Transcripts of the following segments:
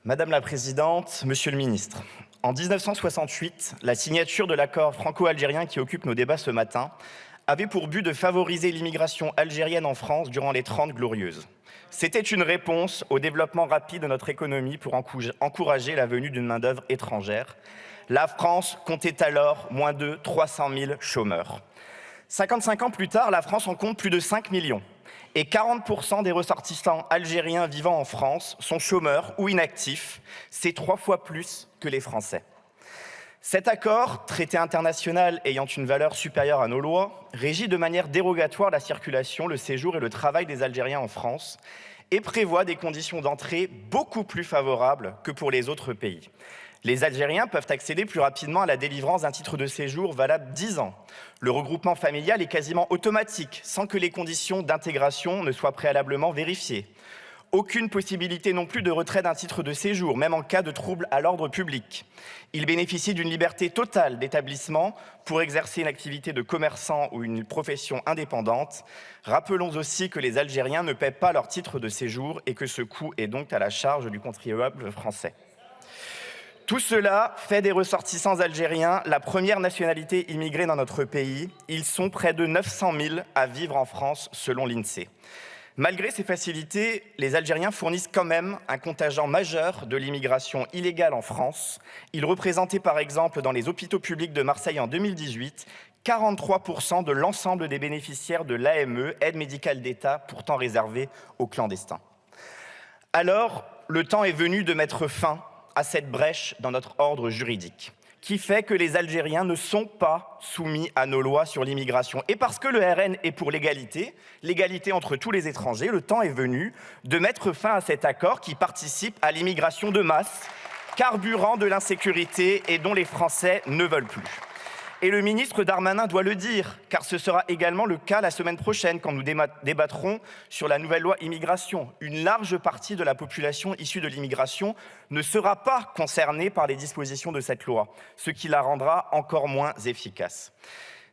Madame la Présidente, Monsieur le Ministre, en 1968, la signature de l'accord franco-algérien qui occupe nos débats ce matin avait pour but de favoriser l'immigration algérienne en France durant les 30 Glorieuses. C'était une réponse au développement rapide de notre économie pour encourager la venue d'une main-d'œuvre étrangère. La France comptait alors moins de 300 000 chômeurs. 55 ans plus tard, la France en compte plus de 5 millions. Et 40% des ressortissants algériens vivant en France sont chômeurs ou inactifs. C'est 3 fois plus que les Français. Cet accord, traité international ayant une valeur supérieure à nos lois, régit de manière dérogatoire la circulation, le séjour et le travail des Algériens en France et prévoit des conditions d'entrée beaucoup plus favorables que pour les autres pays. Les Algériens peuvent accéder plus rapidement à la délivrance d'un titre de séjour valable 10 ans. Le regroupement familial est quasiment automatique, sans que les conditions d'intégration ne soient préalablement vérifiées. Aucune possibilité non plus de retrait d'un titre de séjour, même en cas de trouble à l'ordre public. Ils bénéficient d'une liberté totale d'établissement pour exercer une activité de commerçant ou une profession indépendante. Rappelons aussi que les Algériens ne paient pas leur titre de séjour et que ce coût est donc à la charge du contribuable français. Tout cela fait des ressortissants algériens la première nationalité immigrée dans notre pays. Ils sont près de 900 000 à vivre en France, selon l'INSEE. Malgré ces facilités, les Algériens fournissent quand même un contingent majeur de l'immigration illégale en France. Ils représentaient par exemple dans les hôpitaux publics de Marseille en 2018 43% de l'ensemble des bénéficiaires de l'AME, aide médicale d'État, pourtant réservée aux clandestins. Alors, le temps est venu de mettre fin à cette brèche dans notre ordre juridique, qui fait que les Algériens ne sont pas soumis à nos lois sur l'immigration. Et parce que le RN est pour l'égalité entre tous les étrangers, le temps est venu de mettre fin à cet accord qui participe à l'immigration de masse, carburant de l'insécurité et dont les Français ne veulent plus. Et le ministre Darmanin doit le dire, car ce sera également le cas la semaine prochaine quand nous débattrons sur la nouvelle loi immigration. Une large partie de la population issue de l'immigration ne sera pas concernée par les dispositions de cette loi, ce qui la rendra encore moins efficace.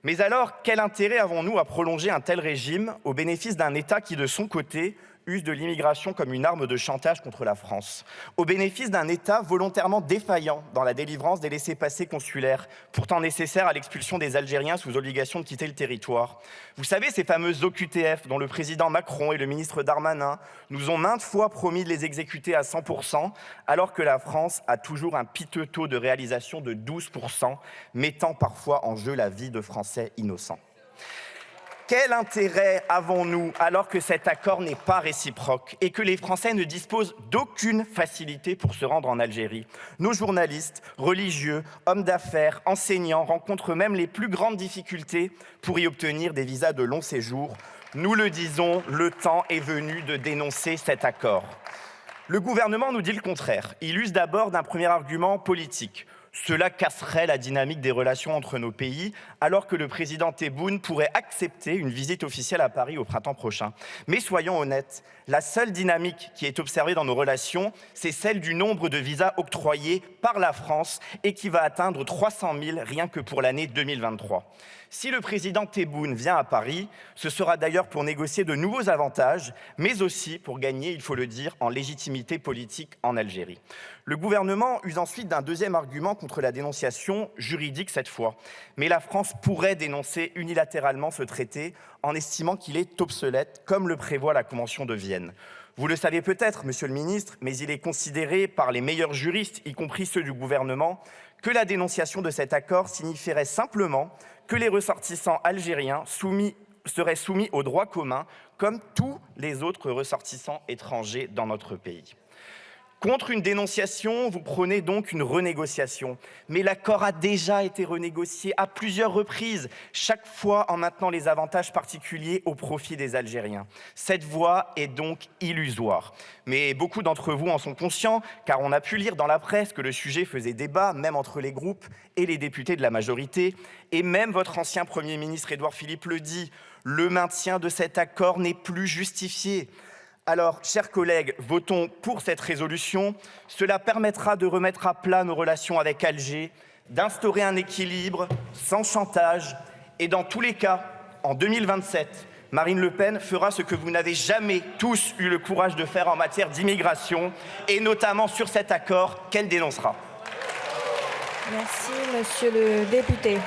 Mais alors, quel intérêt avons-nous à prolonger un tel régime au bénéfice d'un État qui, de son côté, use de l'immigration comme une arme de chantage contre la France, au bénéfice d'un État volontairement défaillant dans la délivrance des laissez-passer consulaires, pourtant nécessaires à l'expulsion des Algériens sous obligation de quitter le territoire. Vous savez, ces fameuses OQTF dont le président Macron et le ministre Darmanin nous ont maintes fois promis de les exécuter à 100%, alors que la France a toujours un piteux taux de réalisation de 12%, mettant parfois en jeu la vie de Français innocents. Quel intérêt avons-nous alors que cet accord n'est pas réciproque et que les Français ne disposent d'aucune facilité pour se rendre en Algérie? Nos journalistes, religieux, hommes d'affaires, enseignants rencontrent même les plus grandes difficultés pour y obtenir des visas de long séjour. Nous le disons, le temps est venu de dénoncer cet accord. Le gouvernement nous dit le contraire. Il use d'abord d'un premier argument politique. Cela casserait la dynamique des relations entre nos pays, alors que le président Tebboune pourrait accepter une visite officielle à Paris au printemps prochain. Mais soyons honnêtes, la seule dynamique qui est observée dans nos relations, c'est celle du nombre de visas octroyés par la France et qui va atteindre 300 000 rien que pour l'année 2023. Si le président Tebboune vient à Paris, ce sera d'ailleurs pour négocier de nouveaux avantages, mais aussi pour gagner, il faut le dire, en légitimité politique en Algérie. Le gouvernement use ensuite d'un deuxième argument contre la dénonciation, juridique cette fois. Mais la France pourrait dénoncer unilatéralement ce traité en estimant qu'il est obsolète, comme le prévoit la Convention de Vienne. Vous le savez peut-être, Monsieur le Ministre, mais il est considéré par les meilleurs juristes, y compris ceux du gouvernement, que la dénonciation de cet accord signifierait simplement que les ressortissants algériens seraient soumis au droit commun comme tous les autres ressortissants étrangers dans notre pays. Contre une dénonciation, vous prônez donc une renégociation. Mais l'accord a déjà été renégocié à plusieurs reprises, chaque fois en maintenant les avantages particuliers au profit des Algériens. Cette voie est donc illusoire. Mais beaucoup d'entre vous en sont conscients, car on a pu lire dans la presse que le sujet faisait débat, même entre les groupes et les députés de la majorité. Et même votre ancien Premier ministre Édouard Philippe le dit, le maintien de cet accord n'est plus justifié. Alors, chers collègues, votons pour cette résolution. Cela permettra de remettre à plat nos relations avec Alger, d'instaurer un équilibre sans chantage et dans tous les cas, en 2027, Marine Le Pen fera ce que vous n'avez jamais tous eu le courage de faire en matière d'immigration, et notamment sur cet accord qu'elle dénoncera. Merci, monsieur le député.